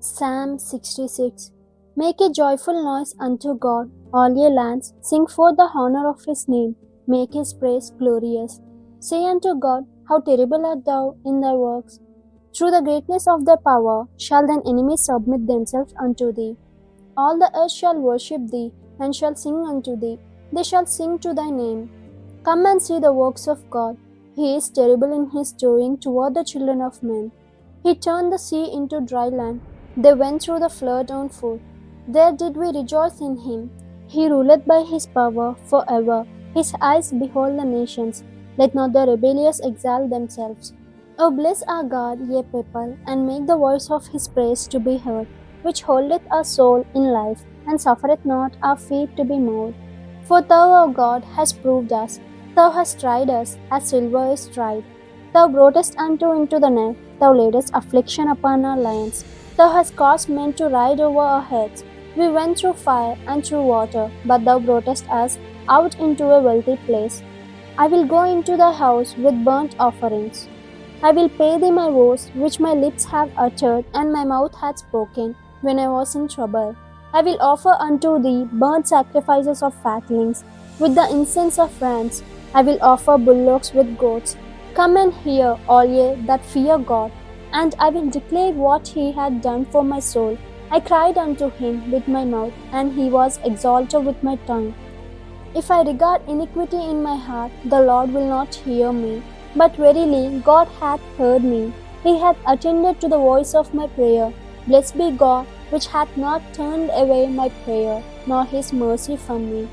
Psalm 66. Make a joyful noise unto God, all ye lands, sing forth the honor of his name, make his praise glorious. Say unto God, how terrible art thou in thy works! Through the greatness of thy power shall thine enemies submit themselves unto thee. All the earth shall worship thee, and shall sing unto thee. They shall sing to thy name. Come and see the works of God. He is terrible in his doing toward the children of men. He turned the sea into dry land. They went through the flood on foot. There did we rejoice in him. He ruleth by his power for ever. His eyes behold the nations. Let not the rebellious exalt themselves. O bless our God, ye people, and make the voice of his praise to be heard, which holdeth our soul in life, and suffereth not our feet to be moved. For thou, O God, hast proved us. Thou hast tried us, as silver is tried. Thou broughtest unto into the net. Thou laidest affliction upon our lions. Thou hast caused men to ride over our heads. We went through fire and through water, but thou broughtest us out into a wealthy place. I will go into thy house with burnt offerings. I will pay thee my vows which my lips have uttered and my mouth hath spoken when I was in trouble. I will offer unto thee burnt sacrifices of fatlings with the incense of rams. I will offer bullocks with goats. Come and hear, all ye that fear God, and I will declare what he hath done for my soul. I cried unto him with my mouth, and he was exalted with my tongue. If I regard iniquity in my heart, the Lord will not hear me. But verily God hath heard me. He hath attended to the voice of my prayer. Blessed be God, which hath not turned away my prayer, nor his mercy from me.